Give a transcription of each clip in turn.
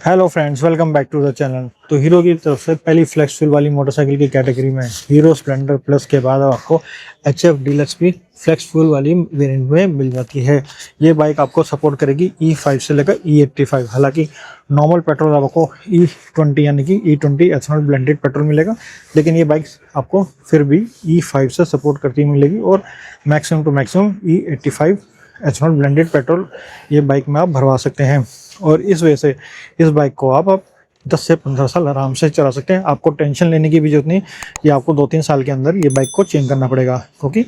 Hello friends, welcome back to the channel. तो Hero की तरफ से पहली फ्लेक्स फ्यूल वाली मोटरसाइकिल की कैटेगरी में हीरो स्प्लेंडर प्लस के बाद अब आपको HF डीलक्स भी फ्लेक्स फ्यूल वाली वेरिएंट में मिल जाती है। ये बाइक आपको सपोर्ट करेगी E5 से लेकर E85। हालांकि नॉर्मल पेट्रोल आपको E20 यानी कि E20 एथनॉल ब्लेंडेड पेट्रोल मिलेगा, लेकिन ये बाइक आपको फिर भी E5 से सपोर्ट करती मिलेगी और maximum to maximum E85 ethanol blended petrol ये बाइक में आप भरवा सकते हैं। और इस वजह से इस बाइक को आप 10 से 15 साल आराम से चला सकते हैं। आपको टेंशन लेने की भी जरूरत नहीं कि आपको 2-3 साल के अंदर ये बाइक को चेंज करना पड़ेगा, क्योंकि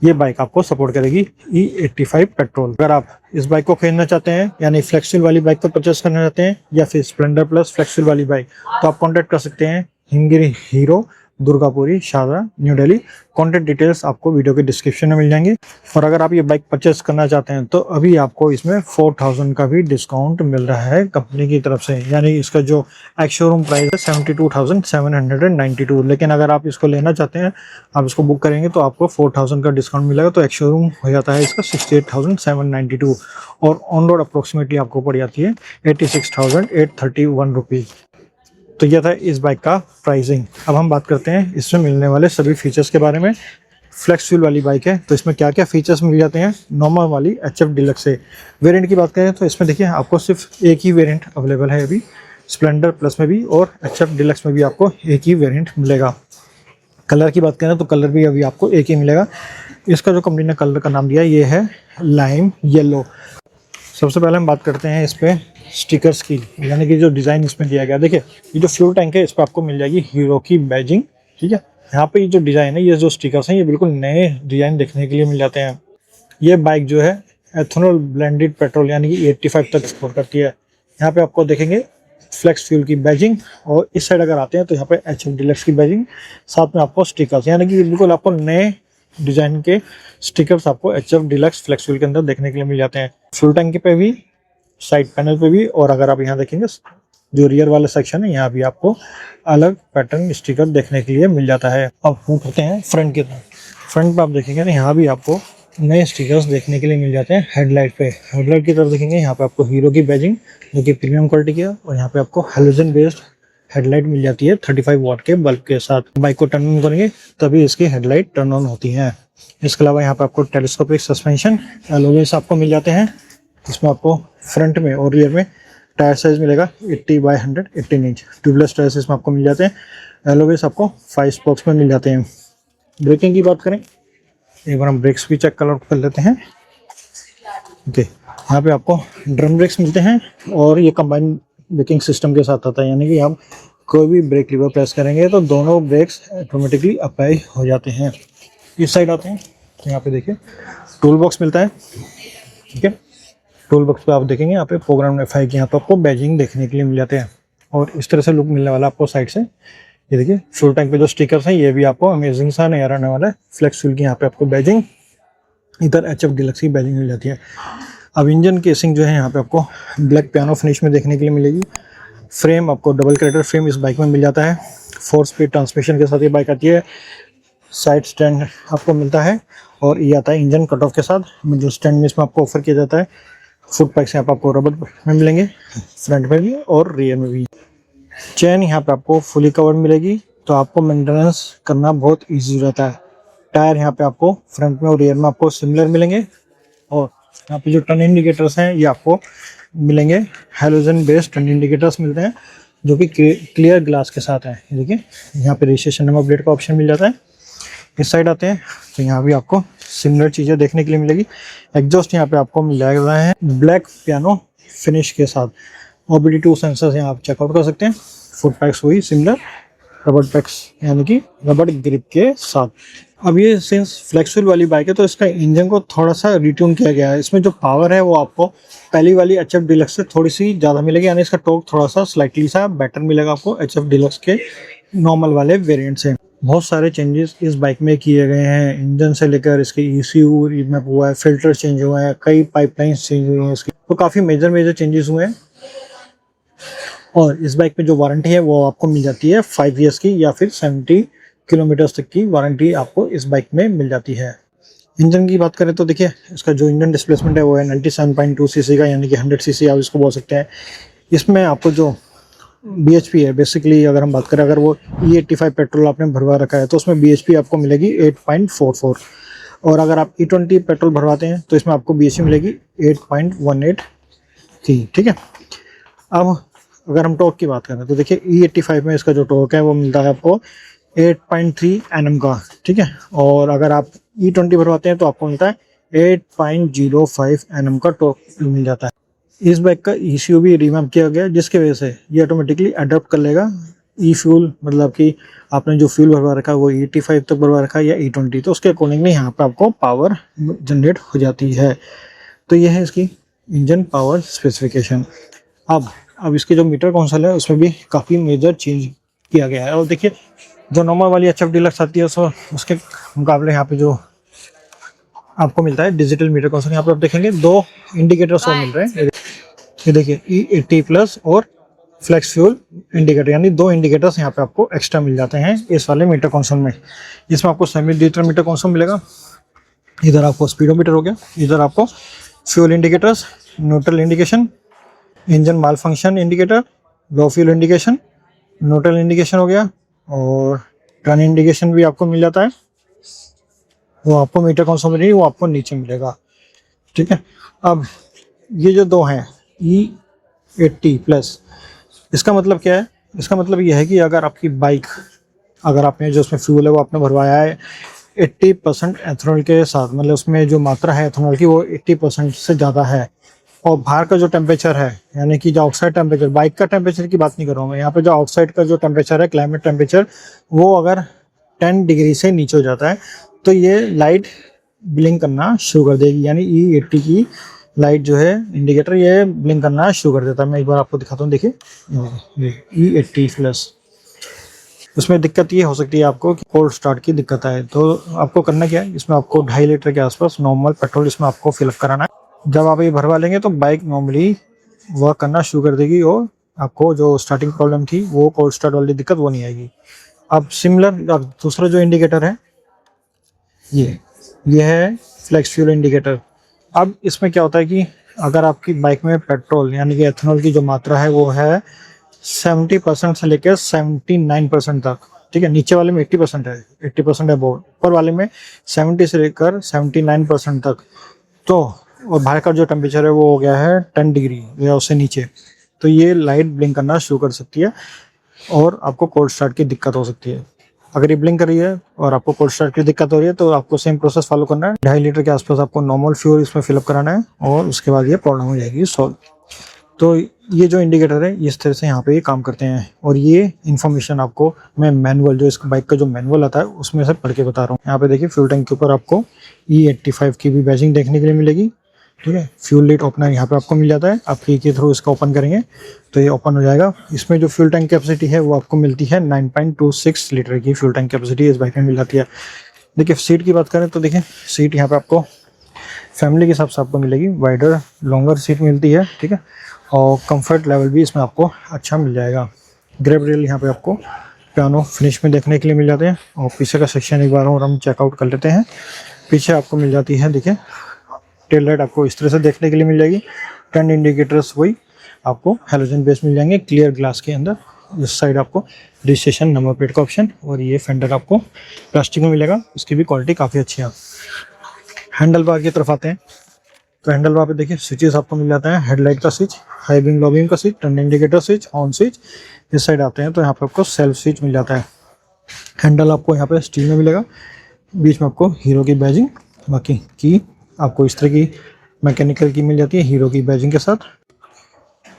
ये बाइक आपको सपोर्ट करेगी E85 पेट्रोल। अगर आप इस बाइक को खरीदना चाहते हैं यानी फ्लेक्सिल वाली बाइक को परचेस करना चाहते हैं या फिर स्प्लेंडर प्लस फ्लेक्सिल वाली बाइक, तो आप कॉन्टैक्ट कर सकते हैं Himgiri Hero, Durgapuri, Sharda, new Delhi. Contact details आपको वीडियो के डिस्क्रिप्शन में मिल जाएंगे। और अगर आप ये बाइक परचेस करना चाहते हैं तो अभी आपको इसमें 4000 का भी डिस्काउंट मिल रहा है कंपनी की तरफ से, यानी इसका जो एक्स शोरूम प्राइस है 72,792। लेकिन अगर आप इसको लेना चाहते हैं, आप इसको बुक करेंगे तो आपको 4000 का डिस्काउंट मिलेगा, तो एक्स शोरूम हो जाता है इसका 68,792 और ऑन रोड अप्रोक्सीमेटली आपको पड़ जाती है 86,831 रुपीज़। तो यह था इस बाइक का प्राइसिंग। अब हम बात करते हैं इसमें मिलने वाले सभी फीचर्स के बारे में। फ्लेक्स फ्यूल वाली बाइक है तो इसमें क्या क्या फीचर्स मिल जाते हैं नॉर्मल वाली HF डीलक्स से। वेरिएंट की बात करें तो इसमें देखिए आपको सिर्फ एक ही वेरिएंट अवेलेबल है अभी, स्प्लेंडर प्लस में भी और HF डीलक्स में भी आपको एक ही वेरिएंट मिलेगा। कलर की बात करें तो कलर भी अभी आपको एक ही मिलेगा। इसका जो कंपनी ने कलर का नाम दिया ये है लाइम येलो। सबसे पहले हम बात करते हैं इस पे स्टिकर्स की, यानी कि जो डिज़ाइन इसमें दिया गया। देखिए ये जो फ्यूल टैंक है इस पर आपको मिल जाएगी हीरो की बैजिंग, ठीक है। यहाँ पे ये जो डिज़ाइन है, ये जो स्टिकर्स हैं, ये बिल्कुल नए डिज़ाइन देखने के लिए मिल जाते हैं। ये बाइक जो है एथनॉल ब्लेंडेड पेट्रोल यानी कि 85 तक सपोर्ट करती है। यहाँ पे आपको देखेंगे फ्लेक्स फ्यूल की बैजिंग, और इस साइड अगर आते हैं तो यहाँ पे HF डीलक्स की बैजिंग, साथ में आपको स्टिकर्स, यानी कि बिल्कुल आपको नए डिज़ाइन के स्टिकर्स आपको HF डीलक्स फ्लेक्स फ्यूल के अंदर देखने के लिए मिल जाते हैं। फ्यूल टैंक पे भी, साइड पैनल पे भी, और अगर आप यहाँ देखेंगे जो रियर वाला सेक्शन है यहाँ भी आपको अलग पैटर्न स्टिकर देखने के लिए मिल जाता है। अब हम करते हैं फ्रंट की तरफ। फ्रंट पे आप देखेंगे तो यहाँ भी आपको नए स्टिकर्स देखने के लिए मिल जाते हैं। हेडलाइट पे, हेडलाइट की तरफ देखेंगे यहाँ पे आपको हीरो की बैजिंग जो कि प्रीमियम क्वालिटी की है, और यहाँ पे आपको हेलोजन बेस्ड हेडलाइट मिल जाती है 35 वाट के बल्ब के साथ। बाइक को टर्न ऑन करेंगे तभी इसकी हेडलाइट टर्न ऑन होती है। इसके अलावा यहाँ पे आपको टेलीस्कोपिक सस्पेंशन एलोवेस आपको मिल जाते हैं। इसमें आपको फ्रंट में और रियर में टायर साइज मिलेगा 80/100 18 इंच। ट्यूबलेस टायर्स इसमें आपको मिल जाते हैं। एलोवेस आपको 5 स्पोक्स में मिल जाते हैं। ब्रेकिंग की बात करें, एक बार हम ब्रेक्स भी चेक कर लेते हैं। ओके, यहाँ पे आपको ड्रम ब्रेक्स मिलते हैं और ये कंबाइन ब्रेकिंग सिस्टम के साथ आता है, यानी कि हम कोई भी ब्रेक लीवर प्रेस करेंगे तो दोनों ब्रेक्स ऑटोमेटिकली अप्लाई हो जाते हैं। इस साइड आते हैं तो यहाँ पे देखिए टूल बॉक्स मिलता है, ठीक है। टूल बॉक्स पे आप देखेंगे यहाँ पे प्रोग्राम FI की यहाँ पे आपको बैजिंग देखने के लिए मिल जाते हैं, और इस तरह से लुक मिलने वाला आपको साइड से। ये देखिए फ्यूल टैंक पे जो स्टिकर्स हैं ये भी आपको अमेजिंग सा नया रहने वाला है। फ्लेक्स फ्यूल की यहाँ पे आपको बैजिंग, इधर HF डीलक्स की बैजिंग मिल जाती है। अब इंजन केसिंग जो है यहाँ पे आपको ब्लैक पियानो फिनिश में देखने के लिए मिलेगी। फ्रेम आपको डबल कैरेक्टर फ्रेम इस बाइक में मिल जाता है। 4 स्पीड ट्रांसमिशन के साथ ये बाइक आती है। साइड स्टैंड आपको मिलता है और ये आता है इंजन कट ऑफ के साथ। मिडिल स्टैंड में इसमें आपको ऑफर किया जाता है। फुट पैक्स यहाँ पे आपको रबर में मिलेंगे, फ्रंट में भी और रियर में भी। चेन यहाँ पे आपको फुली कवर्ड मिलेगी, तो आपको मेंटेनेंस करना बहुत इजी रहता है। टायर यहाँ पे आपको फ्रंट में और रियर में आपको सिमिलर मिलेंगे, और यहाँ पे जो टर्न इंडिकेटर्स हैं ये आपको मिलेंगे हेलोजन बेस्ड टर्न इंडिकेटर्स मिलते हैं जो कि क्लियर ग्लास के साथ है। देखिए यहाँ पे रजिस्ट्रेशन नंबर प्लेट का ऑप्शन मिल जाता है। इस साइड आते हैं तो यहाँ भी आपको सिमिलर चीज़ें देखने के लिए मिलेगी। एग्जॉस्ट यहाँ पे आपको मिल जाएगा है ब्लैक पियानो फिनिश के साथ। OBD2 सेंसर्स यहाँ आप चेकआउट कर सकते हैं। फुट पैक्स वही सिमिलर, रबर पैक्स यानी कि रबर ग्रिप के साथ। अब ये सिंस फ्लेक्सिबल वाली बाइक है तो इसका इंजन को थोड़ा सा रिट्यून किया गया है। इसमें जो पावर है वो आपको पहली वाली HF डीलक्स से थोड़ी सी ज़्यादा मिलेगी, यानी इसका टॉर्क थोड़ा सा स्लाइटली सा बेटर मिलेगा आपको HF डीलक्स के नॉर्मल वाले वेरिएंट से। बहुत सारे चेंजेस इस बाइक में किए गए हैं, इंजन से लेकर इसके ECU में हुआ है, फिल्टर चेंज हुआ है, कई पाइपलाइंस चेंज हुई हैं इसकी, तो काफ़ी मेजर चेंजेस हुए हैं। और इस बाइक में जो वारंटी है वो आपको मिल जाती है 5 ईयर्स की, या फिर 70 किलोमीटर्स तक की वारंटी आपको इस बाइक में मिल जाती है। इंजन की बात करें तो देखिए इसका जो इंजन डिस्प्लेसमेंट है वो है 97.2 सीसी का, यानी कि 100 सीसी आप इसको बोल सकते हैं। इसमें आपको जो BHP है, बेसिकली अगर हम बात करें, अगर वो E85 पेट्रोल आपने भरवा रखा है तो उसमें BHP आपको मिलेगी 8.44, और अगर आप E20 पेट्रोल भरवाते हैं तो इसमें आपको BHP मिलेगी 8.18 थी। ठीक है। अब अगर हम टॉर्क की बात करें तो देखिए E85 में इसका जो टॉर्क है वो मिलता है आपको 8.3 Nm का। ठीक है। और अगर आप E20 भरवाते हैं तो आपको मिलता है 8.05 Nm का टॉर्क मिल जाता है। इस बाइक का ECU भी रिवैम्प किया गया, जिसकी वजह से ये ऑटोमेटिकली अडॉप्ट कर लेगा ई फ्यूल, मतलब कि आपने जो फ्यूल भरवा रखा है वो E85 तक भरवा रखा है या E20, तो उसके अकॉर्डिंगली यहाँ पे आपको पावर जनरेट हो जाती है। तो ये है इसकी इंजन पावर स्पेसिफिकेशन। अब इसकी जो मीटर कंसोल है उसमें भी काफ़ी मेजर चेंज किया गया है। और देखिए जो नॉर्मल वाली HF डीलक्स आती है उसके मुकाबले यहाँ पे जो आपको मिलता है डिजिटल मीटर कंसोल, यहाँ पे आप देखेंगे 2 इंडिकेटर्स और मिल रहे हैं। ये देखिए E80 प्लस और फ्लेक्स फ्यूल इंडिकेटर, यानी 2 इंडिकेटर्स यहाँ पे आपको एक्स्ट्रा मिल जाते हैं इस वाले मीटर कंसोल में। इसमें आपको सेमी डिजिटल मीटर कंसोल मिलेगा। इधर आपको स्पीडोमीटर हो गया, इधर आपको fuel indicators, neutral indication, engine malfunction indicator, low fuel indication, neutral indication हो गया, और टर्न इंडिकेशन भी आपको मिल जाता है। वो आपको मीटर कंसोल में नहीं, वो आपको नीचे मिलेगा। ठीक है। अब ये जो 2 हैं E80 प्लस, इसका मतलब क्या है? इसका मतलब ये है कि अगर आपकी बाइक, अगर आपने जो उसमें फ्यूल है वो आपने भरवाया है 80% एथेनॉल के साथ, मतलब उसमें जो मात्रा है एथेनॉल की वो 80% से ज़्यादा है, और बाहर का जो टेम्परेचर है, यानी कि जो आउटसाइड टेम्परेचर, बाइक का टेम्परेचर की बात नहीं कर रहा हूँ मैं, यहाँ पे जो आउटसाइड का जो टेम्परेचर है, क्लाइमेट टेम्परेचर, वो अगर 10 डिग्री से नीचे हो जाता है तो ये लाइट ब्लिंक करना शुरू कर देगी। यानी E80 की लाइट जो है इंडिकेटर, ये ब्लिंक करना शुरू कर देता है। मैं एक बार आपको दिखाता हूँ। देखिए E80 प्लस, उसमें दिक्कत ये हो सकती है आपको कि कोल्ड स्टार्ट की दिक्कत आए, तो आपको करना क्या है, इसमें आपको 2.5 लीटर के आसपास नॉर्मल पेट्रोल इसमें आपको फिलअप कराना है। जब आप ये भरवा लेंगे तो बाइक नॉर्मली वर्क करना शुरू कर देगी, और आपको जो स्टार्टिंग प्रॉब्लम थी वो कोल्ड स्टार्ट वाली दिक्कत वो नहीं आएगी। अब सिमिलर, अब दूसरा जो इंडिकेटर है ये है फ्लेक्स फ्यूल इंडिकेटर। अब इसमें क्या होता है कि अगर आपकी बाइक में पेट्रोल यानी कि एथेनॉल की जो मात्रा है वो है 70% से लेकर 79% तक। ठीक है। नीचे वाले में 80% है, 80% है वो, ऊपर वाले में 70 से लेकर 79% तक। तो और बाहर का जो टेम्परेचर है वो हो गया है 10 डिग्री या उससे नीचे, तो ये लाइट ब्लिंक करना शुरू कर सकती है और आपको कोल्ड स्टार्ट की दिक्कत हो सकती है। अगर ये ब्लिंक कर रही है और आपको कोल्ड स्टार्ट की दिक्कत हो रही है तो आपको सेम प्रोसेस फॉलो करना है। 2.5 लीटर के आसपास आपको नॉर्मल फ्यूल इसमें फिलअप कराना है, और उसके बाद ये प्रॉब्लम हो जाएगी सॉल्व। तो ये जो इंडिकेटर है इस तरह से यहाँ पे ये काम करते हैं, और ये इन्फॉर्मेशन आपको मैं मैनुअल, जो इस बाइक का जो मैनुअल आता है उसमें से पढ़ के बता रहा हूँ। यहाँ पे देखिए फ्यूल टैंक के ऊपर आपको E85 की भी बैजिंग देखने के लिए मिलेगी। ठीक है। फ्यूल लीड ओपनर यहाँ पे आपको मिल जाता है, आप की के थ्रू इसका ओपन करेंगे तो ये ओपन हो जाएगा। इसमें जो फ्यूल टैंक कैपेसिटी है वो आपको मिलती है 9.26 लीटर की फ्यूल टैंक कैपेसिटी इस बाइक में मिल जाती है। देखिए सीट की बात करें तो देखिए सीट यहाँ पे आपको फैमिली के हिसाब से आपको मिलेगी, वाइडर लॉन्गर सीट मिलती है। ठीक है। और कंफर्ट लेवल भी इसमें आपको अच्छा मिल जाएगा। ग्रैब रेल यहाँ पे आपको पियानो फिनिश में देखने के लिए मिल जाते हैं, और पीछे का सेक्शन एक बार और हम चेकआउट कर लेते हैं। पीछे आपको मिल जाती है, देखिए टेल लाइट आपको इस तरह से देखने के लिए मिल जाएगी। टर्न इंडिकेटर्स वही आपको हेलोजन बेस मिल जाएंगे क्लियर ग्लास के अंदर। इस साइड आपको रजिस्ट्रेशन नंबर प्लेट का ऑप्शन, और ये फेंडर आपको प्लास्टिक में मिलेगा, इसकी भी क्वालिटी काफ़ी अच्छी है। हैंडल बार की तरफ आते हैं तो हैंडल बार पे देखिए स्विचेस आपको मिल जाता है, हेडलाइट का switch, high beam low beam का switch, turn indicator switch, on switch. इस साइड आते हैं तो यहाँ पे आपको सेल्फ स्विच मिल जाता है। हैंडल आपको यहाँ पे स्टील में मिलेगा, बीच में आपको हीरो की बैजिंग, बाकी की आपको इस तरह की मैकेनिकल की मिल जाती है हीरो की बैजिंग के साथ।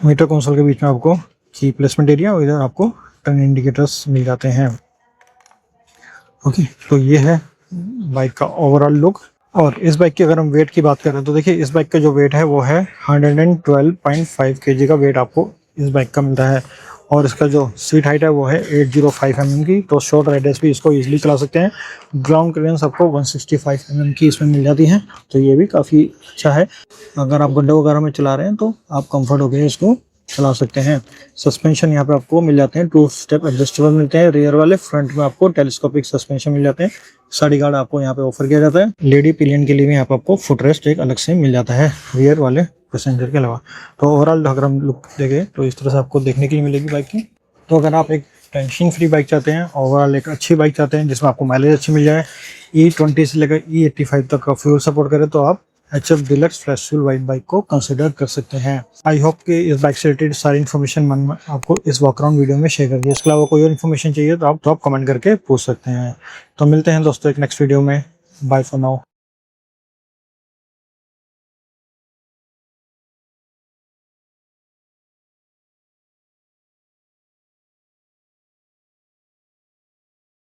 मीटर कंसोल के बीच में आपको की प्लेसमेंट एरिया, और इधर आपको टर्न इंडिकेटर्स मिल जाते हैं। ओके, तो ये है बाइक का ओवरऑल लुक। और इस बाइक की अगर हम वेट की बात करें तो देखिए इस बाइक का जो वेट है वो है 112.5 kg का वेट आपको इस बाइक का मिलता है, और इसका जो सीट हाइट है वो है 805 mm की, तो शॉर्ट राइडर्स भी इसको इजीली चला सकते हैं। ग्राउंड क्लियरेंस आपको 165 mm की इसमें मिल जाती है, तो ये भी काफ़ी अच्छा है। अगर आप गड्ढे वगैरह में चला रहे हैं तो आप कंफर्ट होकर इसको चला सकते हैं। सस्पेंशन यहाँ पे आपको मिल जाते हैं, 2 स्टेप एडजस्टेबल मिलते हैं रियर वाले, फ्रंट में आपको टेलीस्कोपिक सस्पेंशन मिल जाते हैं। साइड गार्ड आपको यहाँ पे ऑफर किया जाता है। लेडी पिलियन के लिए भी यहाँ पे आपको फुट रेस्ट एक अलग से मिल जाता है रियर वाले पैसेंजर के अलावा। तो ओवरऑल अगर हम लुक देखें तो इस तरह से आपको देखने के लिए मिलेगी बाइक की। तो अगर आप एक टेंशन फ्री बाइक चाहते हैं, ओवरऑल एक अच्छी बाइक चाहते हैं जिसमें आपको माइलेज अच्छी मिल जाए, E20 से लेकर E85 तक का फ्यूल सपोर्ट करे, तो आप HF deluxe flash fuel white bike को कंसिडर कर सकते हैं। आई होप कि इस बाइक से रिलेटेड सारी इन्फॉर्मेशन मैंने आपको इस वॉकअराउंड वीडियो में शेयर कर दी। इसके अलावा कोई और इन्फॉर्मेशन चाहिए तो आप कमेंट करके पूछ सकते हैं। तो मिलते हैं दोस्तों एक नेक्स्ट वीडियो में। Bye for now.